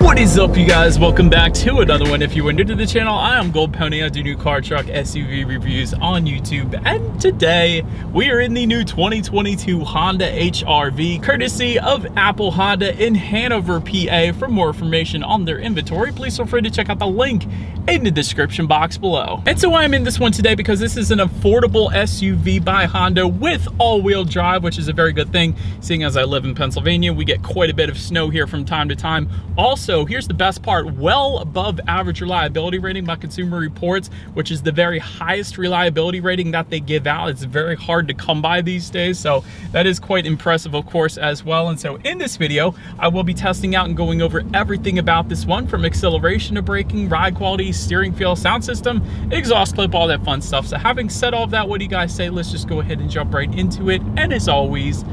What is up, you guys? Welcome back to another one. If you are new to the channel, I am Gold Pony. I do new car, truck, SUV reviews on YouTube, and today we are in the new 2022 Honda HR-V, courtesy of Apple Honda in Hanover, PA. For more information on their inventory, please feel free to check out the link in the description box below. And so I'm in this one today because this is an affordable SUV by Honda with all-wheel drive, which is a very good thing, seeing as I live in Pennsylvania. We get quite a bit of snow here from time to time. Also, here's the best part, well above average reliability rating by Consumer Reports, which is the very highest reliability rating that they give out. It's very hard to come by these days, so that is quite impressive, of course, as well. And so in this video, I will be testing out and going over everything about this one, from acceleration to braking, ride quality, steering feel, sound system, exhaust clip, all that fun stuff. So having said all of that, what do you guys say? Let's just go ahead and jump right into it. And as always,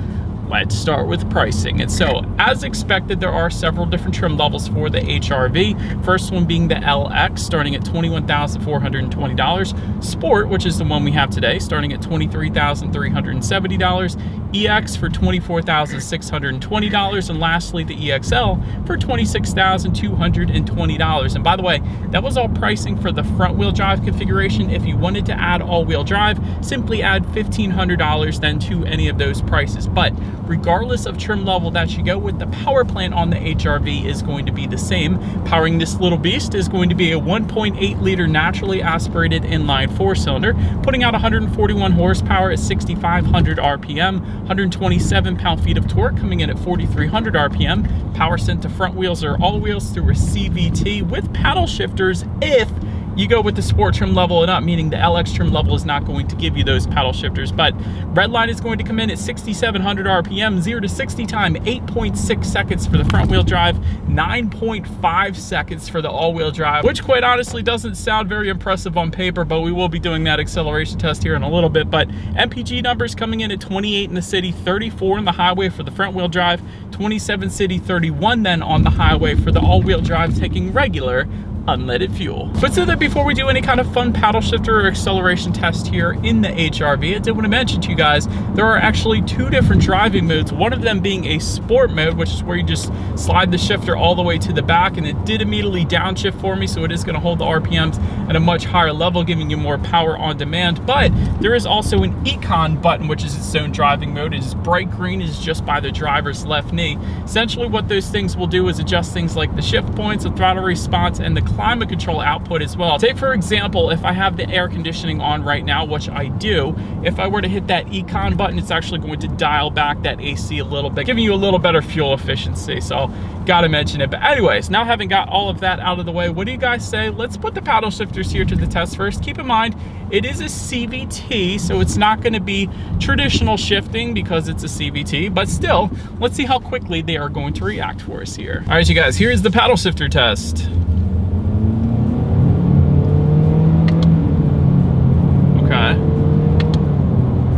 let's start with pricing. And so, as expected, there are several different trim levels for the HR-V. First one being the LX, starting at $21,420. Sport, which is the one we have today, starting at $23,370. EX for $24,620. And lastly, the EXL for $26,220. And by the way, that was all pricing for the front wheel drive configuration. If you wanted to add all-wheel drive, simply add $1,500 then to any of those prices. But regardless of trim level that you go with, the power plant on the HR-V is going to be the same. Powering this little beast is going to be a 1.8 liter naturally aspirated inline 4-cylinder, putting out 141 horsepower at 6,500 RPM, 127 pound-feet of torque, coming in at 4,300 RPM. Power sent to front wheels or all wheels through a CVT with paddle shifters if you go with the sport trim level and up, meaning the LX trim level is not going to give you those paddle shifters. But redline is going to come in at 6,700 RPM, 0 to 60 time, 8.6 seconds for the front wheel drive, 9.5 seconds for the all-wheel drive, which quite honestly doesn't sound very impressive on paper, but we will be doing that acceleration test here in a little bit. But MPG numbers coming in at 28 in the city, 34 in the highway for the front wheel drive, 27 city, 31 then on the highway for the all-wheel drive, taking regular unleaded fuel. But so that before we do any kind of fun paddle shifter or acceleration test here in the HR-V, I did want to mention to you guys, there are actually two different driving modes, one of them being a sport mode, which is where you just slide the shifter all the way to the back, and it did immediately downshift for me, so it is going to hold the RPMs at a much higher level, giving you more power on demand. But there is also an Econ button, which is its own driving mode. It is bright green, it is just by the driver's left knee. Essentially what those things will do is adjust things like the shift points, the throttle response, and the climate control output as well. Take for example, if I have the air conditioning on right now, which I do, if I were to hit that Econ button, it's actually going to dial back that AC a little bit, giving you a little better fuel efficiency. So gotta mention it. But anyways, now having got all of that out of the way, what do you guys say? Let's put the paddle shifters here to the test first. Keep in mind, it is a CVT, so it's not going to be traditional shifting because it's a CVT, but still, let's see how quickly they are going to react for us here. All right, you guys, here's the paddle shifter test.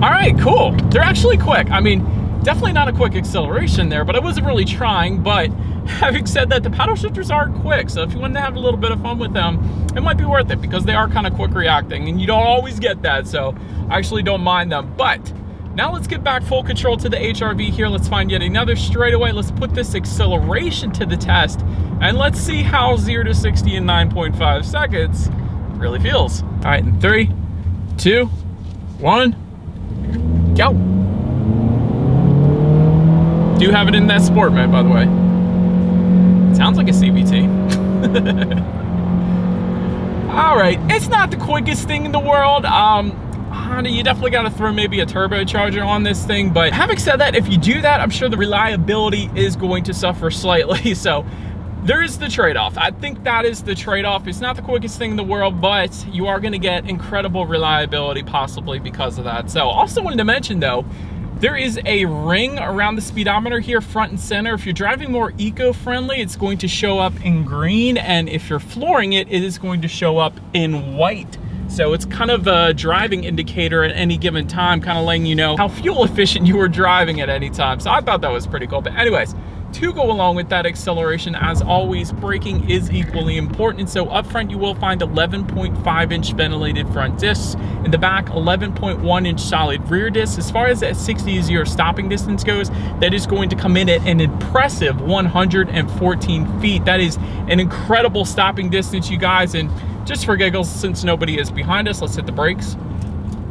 All right, cool. They're actually quick. I mean, definitely not a quick acceleration there, but I wasn't really trying. But having said that, the paddle shifters are quick. So if you want to have a little bit of fun with them, it might be worth it because they are kind of quick reacting, and you don't always get that. So I actually don't mind them. But now let's get back full control to the HR-V here. Let's find yet another straightaway. Let's put this acceleration to the test, and let's see how 0 to 60 in 9.5 seconds really feels. All right, in 3, 2, 1. Go. Do have it in that sport mode, by the way. Sounds like a CVT. All right, it's not the quickest thing in the world. Honda, you definitely got to throw maybe a turbocharger on this thing. But having said that, if you do that, I'm sure the reliability is going to suffer slightly. So there is the trade-off. I think that is the trade-off. It's not the quickest thing in the world, but you are going to get incredible reliability possibly because of that. So also wanted to mention though, there is a ring around the speedometer here front and center. If you're driving more eco-friendly, it's going to show up in green, and if you're flooring it, it is going to show up in white. So it's kind of a driving indicator at any given time, kind of letting you know how fuel efficient you were driving at any time. So I thought that was pretty cool. But anyways, to go along with that acceleration, as always, braking is equally important. So up front, you will find 11.5-inch ventilated front discs. In the back, 11.1-inch solid rear discs. As far as that 60-0 stopping distance goes, that is going to come in at an impressive 114 feet. That is an incredible stopping distance, you guys. And just for giggles, since nobody is behind us, let's hit the brakes.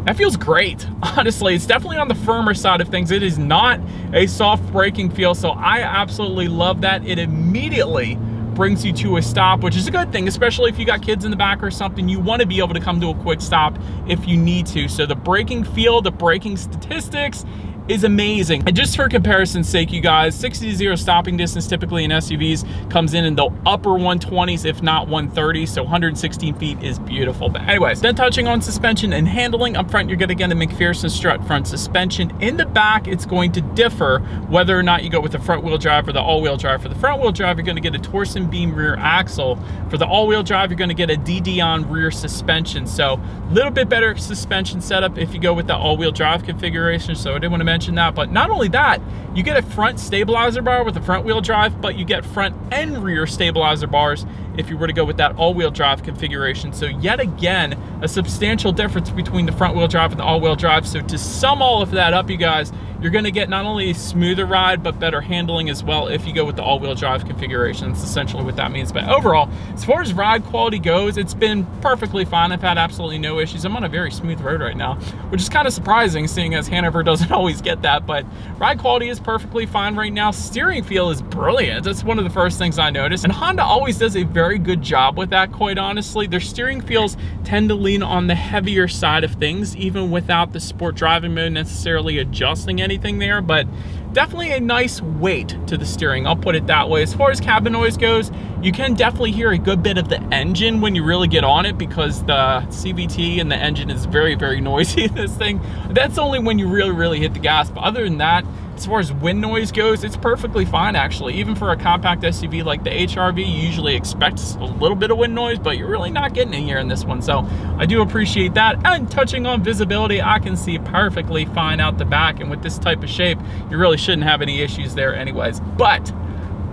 That feels great. Honestly, it's definitely on the firmer side of things. It is not a soft braking feel, so I absolutely love that. It immediately brings you to a stop, which is a good thing, especially if you got kids in the back or something. You want to be able to come to a quick stop if you need to. So the braking feel, the braking statistics is amazing. And just for comparison's sake, you guys, 60-0 stopping distance typically in SUVs comes in the upper 120s, if not 130, so 116 feet is beautiful. But anyways, then touching on suspension and handling, up front you're gonna get a MacPherson strut front suspension. In the back, it's going to differ whether or not you go with the front wheel drive or the all-wheel drive. For the front wheel drive, you're gonna get a torsion beam rear axle. For the all-wheel drive, you're gonna get a DD-on rear suspension. So a little bit better suspension setup if you go with the all-wheel drive configuration. So I didn't want to mention that, but not only that, you get a front stabilizer bar with the front wheel drive, but you get front and rear stabilizer bars if you were to go with that all-wheel drive configuration. So yet again, a substantial difference between the front wheel drive and the all-wheel drive. So to sum all of that up, you guys, you're going to get not only a smoother ride, but better handling as well if you go with the all-wheel drive configuration. That's essentially what that means. But overall, as far as ride quality goes, it's been perfectly fine. I've had absolutely no issues. I'm on a very smooth road right now, which is kind of surprising, seeing as Hanover doesn't always get that. But ride quality is perfectly fine right now. Steering feel is brilliant. That's one of the first things I noticed. And Honda always does a very good job with that, quite honestly. Their steering feels tend to lean on the heavier side of things, even without the sport driving mode necessarily adjusting anything there, but definitely a nice weight to the steering, I'll put it that way. As far as cabin noise goes, you can definitely hear a good bit of the engine when you really get on it, because the CVT and the engine is very, very noisy in this thing. That's only when you really hit the gas, but other than that, as far as wind noise goes, it's perfectly fine actually. Even for a compact SUV like the HR-V, you usually expect a little bit of wind noise, but you're really not getting it here in this one. So I do appreciate that. And touching on visibility, I can see perfectly fine out the back, and with this type of shape, you really shouldn't have any issues there anyways. But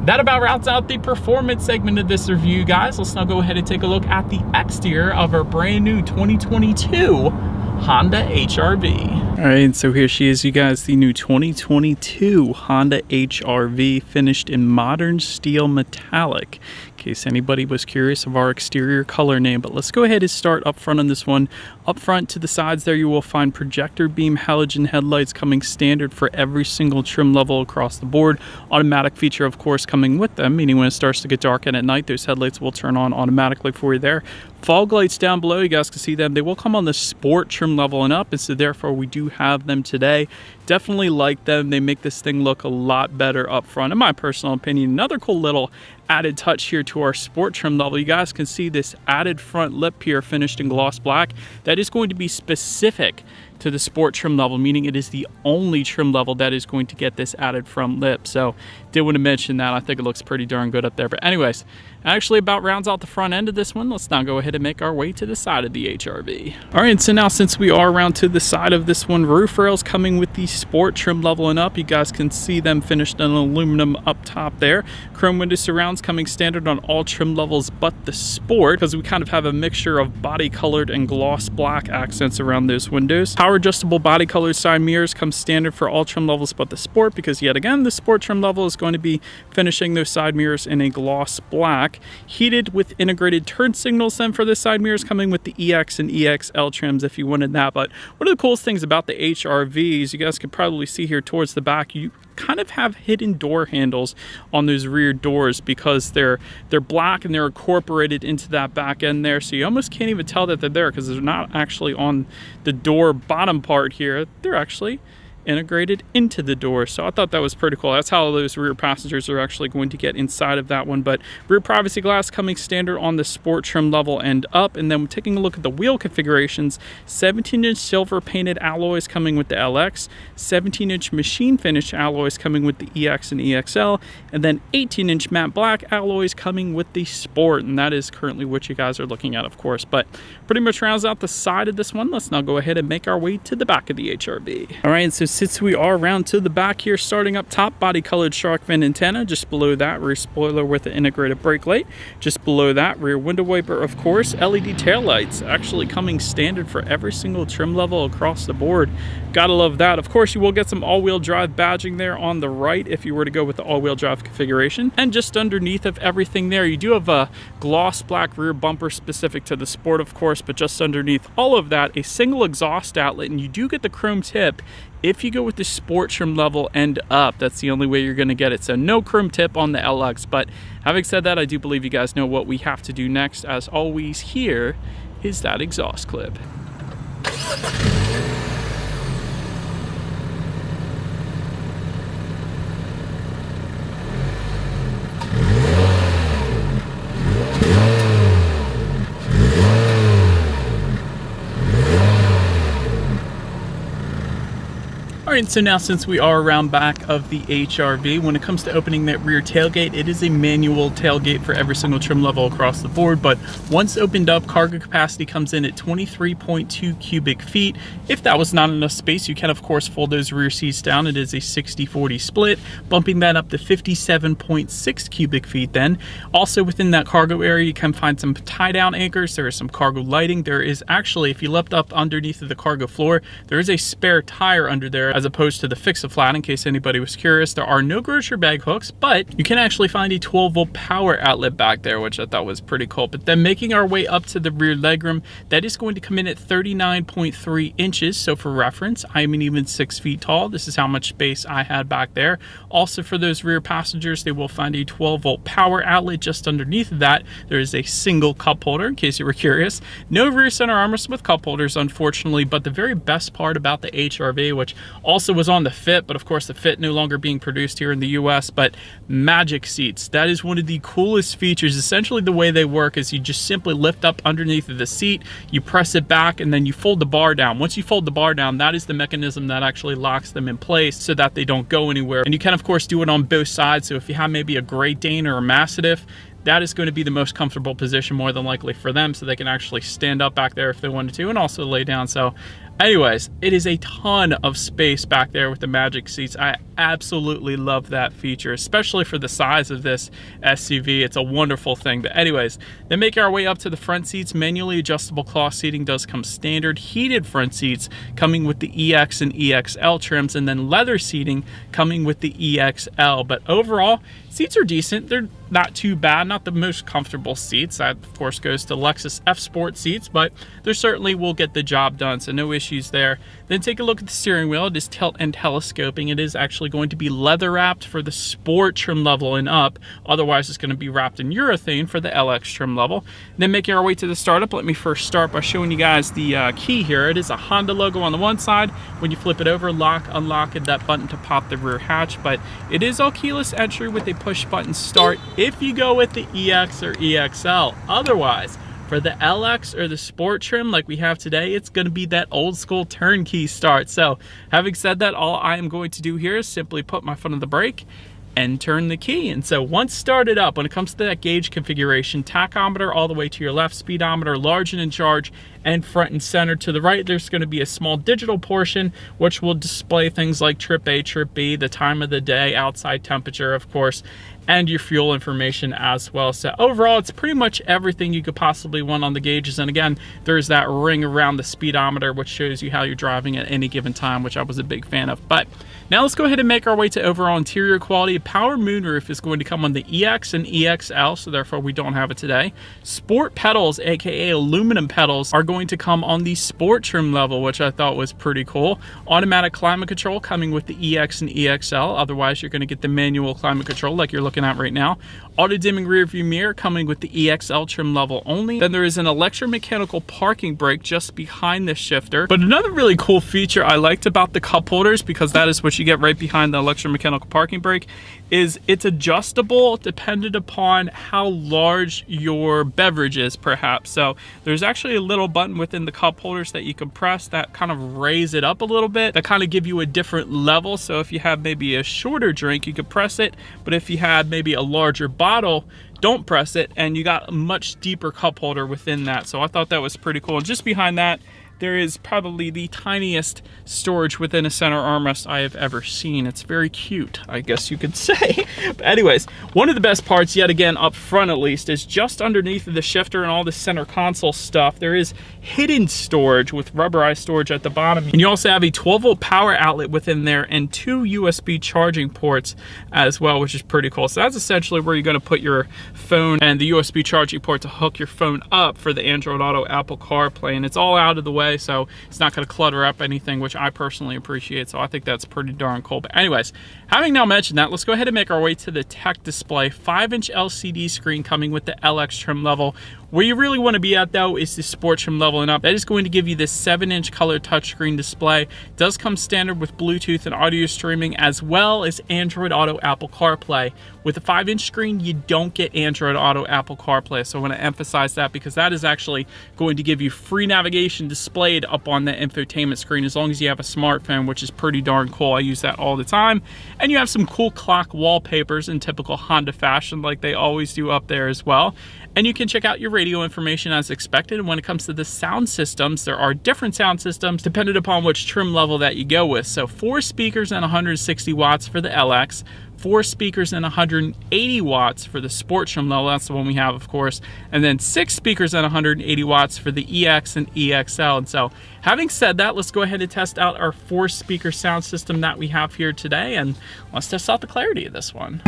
that about rounds out the performance segment of this review, guys. Let's now go ahead and take a look at the exterior of our brand new 2022 Honda HR-V. All right, so here she is, you guys, the new 2022 Honda HR-V, finished in modern steel metallic, in case anybody was curious of our exterior color name. But let's go ahead and start up front on this one. Up front to the sides there, you will find projector beam halogen headlights coming standard for every single trim level across the board. Automatic feature, of course, coming with them, meaning when it starts to get dark and at night, those headlights will turn on automatically for you there. Fog lights down below, you guys can see them. They will come on the sport trim level and up, and so therefore we do have them today. Definitely like them. They make this thing look a lot better up front, in my personal opinion. Another cool little added touch here to our sport trim level, you guys can see this added front lip here finished in gloss black. That is going to be specific to the sport trim level, meaning it is the only trim level that is going to get this added front lip. So did want to mention that. I think it looks pretty darn good up there. But anyways, actually about rounds out the front end of this one. Let's now go ahead and make our way to the side of the HR-V. All right, so now since we are around to the side of this one, roof rails coming with the sport trim level and up. You guys can see them finished in aluminum up top there. Chrome window surrounds coming standard on all trim levels but the sport, because we kind of have a mixture of body colored and gloss black accents around those windows. Power adjustable body colored side mirrors come standard for all trim levels but the sport, because yet again the sport trim level is going to be finishing those side mirrors in a gloss black. Heated with integrated turn signals then for the side mirrors, coming with the EX and EXL trims if you wanted that. But one of the coolest things about the HR-Vs, you guys can probably see here towards the back, you kind of have hidden door handles on those rear doors, because they're black and they're incorporated into that back end there, so you almost can't even tell that they're there, because they're not actually on the door bottom part here. They're actually integrated into the door. So I thought that was pretty cool. That's how those rear passengers are actually going to get inside of that one. But rear privacy glass coming standard on the sport trim level and up. And then taking a look at the wheel configurations, 17-inch silver painted alloys coming with the LX, 17-inch machine finish alloys coming with the EX and EXL, and then 18-inch matte black alloys coming with the sport. And that is currently what you guys are looking at, of course. But pretty much rounds out the side of this one. Let's now go ahead and make our way to the back of the HR-V. All right, so since we are around to the back here, starting up top, body colored shark fin antenna. Just below that, rear spoiler with an integrated brake light. Just below that, rear window wiper, of course. LED taillights actually coming standard for every single trim level across the board. Gotta love that. Of course, you will get some all-wheel drive badging there on the right if you were to go with the all-wheel drive configuration. And just underneath of everything there, you do have a gloss black rear bumper specific to the Sport, of course, but just underneath all of that, a single exhaust outlet, and you do get the chrome tip if you go with the Sport trim level and up. That's the only way you're going to get it. So no chrome tip on the LX. But having said that, I do believe you guys know what we have to do next. As always, here is that exhaust clip. All right, so now since we are around back of the HR-V, when it comes to opening that rear tailgate, it is a manual tailgate for every single trim level across the board, but once opened up, cargo capacity comes in at 23.2 cubic feet. If that was not enough space, you can of course fold those rear seats down. It is a 60-40 split, bumping that up to 57.6 cubic feet then. Also within that cargo area, you can find some tie-down anchors. There is some cargo lighting. There is actually, if you lift up underneath of the cargo floor, there is a spare tire under there, as opposed to the Fix-A-Flat, in case anybody was curious. There are no grocery bag hooks, but you can actually find a 12-volt power outlet back there, which I thought was pretty cool. But then making our way up to the rear legroom, that is going to come in at 39.3 inches. So for reference, I'm an even 6 feet tall. This is how much space I had back there. Also for those rear passengers, they will find a 12-volt power outlet just underneath of that. There is a single cup holder, in case you were curious. No rear center armrest with cup holders, unfortunately, but the very best part about the HR-V, which also was on the Fit, but of course the Fit no longer being produced here in the US, but Magic Seats. That is one of the coolest features. Essentially the way they work is you just simply lift up underneath of the seat, you press it back, and then you fold the bar down. Once you fold the bar down, that is the mechanism that actually locks them in place so that they don't go anywhere. And you can of course do it on both sides. So if you have maybe a Great Dane or a Mastiff, that is going to be the most comfortable position more than likely for them, so they can actually stand up back there if they wanted to, and also lay down. So anyways, it is a ton of space back there with the Magic Seats. I absolutely love that feature, especially for the size of this SUV. It's a wonderful thing. But anyways, then making our way up to the front seats, manually adjustable cloth seating does come standard. Heated front seats coming with the EX and EXL trims, and then leather seating coming with the EXL. But overall, seats are decent. They're not too bad, not the most comfortable seats. That of course goes to Lexus F Sport seats, but they certainly will get the job done, so no issues there. Then take a look at the steering wheel. It is tilt and telescoping. It is actually going to be leather wrapped for the Sport trim level and up. Otherwise, it's going to be wrapped in urethane for the LX trim level. Then making our way to the startup, let me first start by showing you guys the key here. It is a Honda logo on the one side. When you flip it over, lock, unlock, and that button to pop the rear hatch. But it is all keyless entry with a push button start if you go with the EX or EXL. Otherwise, for the LX or the Sport trim like we have today, it's going to be that old school turnkey start. So having said that, all I am going to do here is simply put my foot on the brake and turn the key. And so once started up, when it comes to that gauge configuration, tachometer all the way to your left, speedometer large and in charge, and front and center. To the right, there's going to be a small digital portion which will display things like trip A, trip B, the time of the day, outside temperature, of course, and your fuel information as well. So overall, it's pretty much everything you could possibly want on the gauges. And again, there's that ring around the speedometer which shows you how you're driving at any given time, which I was a big fan of. But now let's go ahead and make our way to overall interior quality. Power moonroof is going to come on the EX and EXL, so therefore we don't have it today. Sport pedals, aka aluminum pedals, are going to come on the Sport trim level, which I thought was pretty cool. Automatic climate control coming with the EX and EXL. Otherwise, you're going to get the manual climate control like you're looking at right now. Auto dimming rear view mirror coming with the EXL trim level only. Then there is an electromechanical parking brake just behind the shifter. But another really cool feature I liked about the cup holders, because that is what you get right behind the electromechanical parking brake, is it's adjustable dependent upon how large your beverage is, perhaps. So there's actually a little button within the cup holders that you can press that kind of raise it up a little bit, that kind of give you a different level. So if you have maybe a shorter drink, you could press it, but if you had maybe a larger bottle, don't press it, and you got a much deeper cup holder within that. So I thought that was pretty cool. And just behind that, there is probably the tiniest storage within a center armrest I have ever seen. It's very cute, I guess you could say. But anyways, one of the best parts, yet again, up front at least, is just underneath the shifter and all the center console stuff, there is hidden storage with rubberized storage at the bottom. And you also have a 12-volt power outlet within there and 2 USB charging ports as well, which is pretty cool. So that's essentially where you're going to put your phone and the USB charging port to hook your phone up for the Android Auto, Apple CarPlay, and it's all out of the way, so it's not going to clutter up anything, which I personally appreciate. So I think that's pretty darn cool. But anyways, having now mentioned that, let's go ahead and make our way to the tech display. 5-inch LCD screen coming with the LX trim level. Where you really want to be at though is the sport trim level and up. That is going to give you this 7-inch color touchscreen display. It does come standard with Bluetooth and audio streaming, as well as Android Auto, Apple CarPlay. With a 5-inch screen, you don't get Android Auto, Apple CarPlay. So I want to emphasize that, because that is actually going to give you free navigation displayed up on the infotainment screen as long as you have a smartphone, which is pretty darn cool. I use that all the time. And you have some cool clock wallpapers in typical Honda fashion, like they always do up there as well. And you can check out your radio information as expected. And when it comes to the sound systems, there are different sound systems depending upon which trim level that you go with. So 4 speakers and 160 watts for the LX, 4 speakers and 180 watts for the sport trim level. That's the one we have, of course. And then 6 speakers and 180 watts for the EX and EXL. And so having said that, let's go ahead and test out our 4-speaker sound system that we have here today. And let's test out the clarity of this one.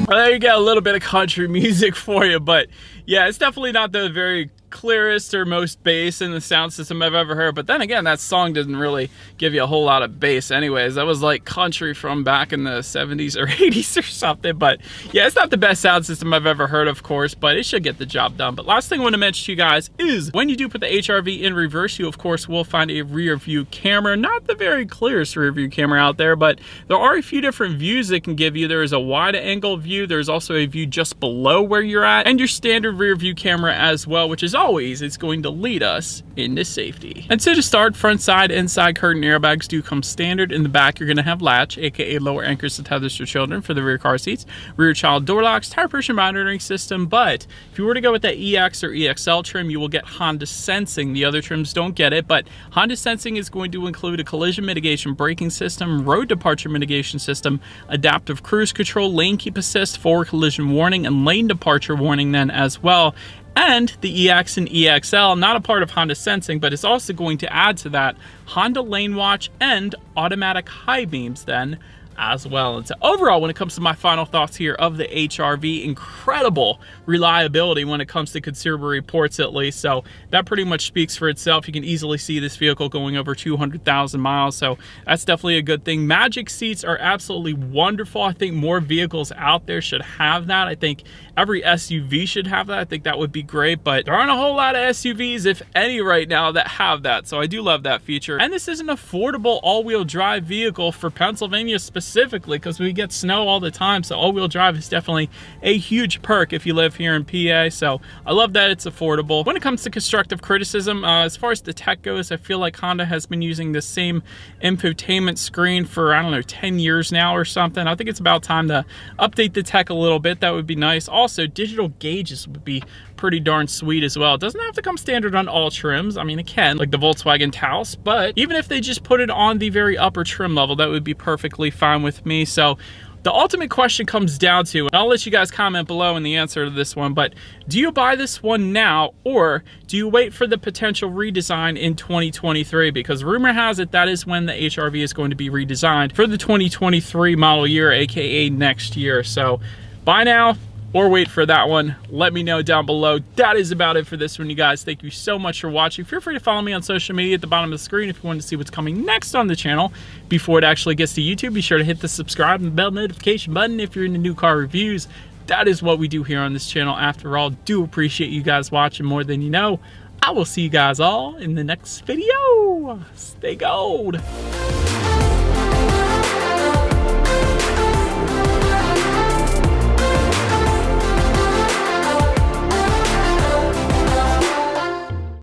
Well, there you go, a little bit of country music for you, but yeah, it's definitely not the very clearest or most bass in the sound system I've ever heard. But then again, that song doesn't really give you a whole lot of bass anyways. That was like country from back in the 70s or 80s or something. But yeah, it's not the best sound system I've ever heard, of course, but it should get the job done. But last thing I want to mention to you guys is when you do put the HRV in reverse, you of course will find a rear view camera. Not the very clearest rear view camera out there, but there are a few different views it can give you. There is a wide angle view. There's also a view just below where you're at, and your standard rear view camera as well, which is always, it's going to lead us into safety. And so to start, front side and side curtain airbags do come standard. In the back, you're going to have latch, aka lower anchors to tethers for children for the rear car seats, rear child door locks, tire pressure monitoring system. But if you were to go with that EX or EXL trim, you will get Honda Sensing. The other trims don't get it, but Honda Sensing is going to include a collision mitigation braking system, road departure mitigation system, adaptive cruise control, lane keep assist, forward collision warning, and lane departure warning then as well. And the EX and EXL, not a part of Honda Sensing, but it's also going to add to that Honda Lane Watch and automatic high beams then as well. And so overall, when it comes to my final thoughts here of the HRV, incredible reliability when it comes to consumer reports at least. So that pretty much speaks for itself. You can easily see this vehicle going over 200,000 miles. So that's definitely a good thing. Magic seats are absolutely wonderful. I think more vehicles out there should have that. I think every SUV should have that. I think that would be great, but there aren't a whole lot of SUVs, if any, right now that have that. So I do love that feature. And this is an affordable all-wheel drive vehicle for Pennsylvania specifically, because we get snow all the time. So all-wheel drive is definitely a huge perk if you live here in PA. So I love that it's affordable. When it comes to constructive criticism, as far as the tech goes, I feel like Honda has been using the same infotainment screen for, I don't know, 10 years now or something. I think it's about time to update the tech a little bit. That would be nice. Also, digital gauges would be pretty darn sweet as well. It doesn't have to come standard on all trims. I mean, it can, like the Volkswagen Taos, but even if they just put it on the very upper trim level, that would be perfectly fine with me. So the ultimate question comes down to, and I'll let you guys comment below in the answer to this one, but do you buy this one now, or do you wait for the potential redesign in 2023? Because rumor has it that is when the HRV is going to be redesigned for the 2023 model year, aka next year. So buy now or wait for that one. Let me know down below. That is about it for this one, you guys. Thank you so much for watching. Feel free to follow me on social media at the bottom of the screen if you want to see what's coming next on the channel. Before it actually gets to YouTube, be sure to hit the subscribe and bell notification button if you're into new car reviews. That is what we do here on this channel. After all, do appreciate you guys watching more than you know. I will see you guys all in the next video. Stay gold.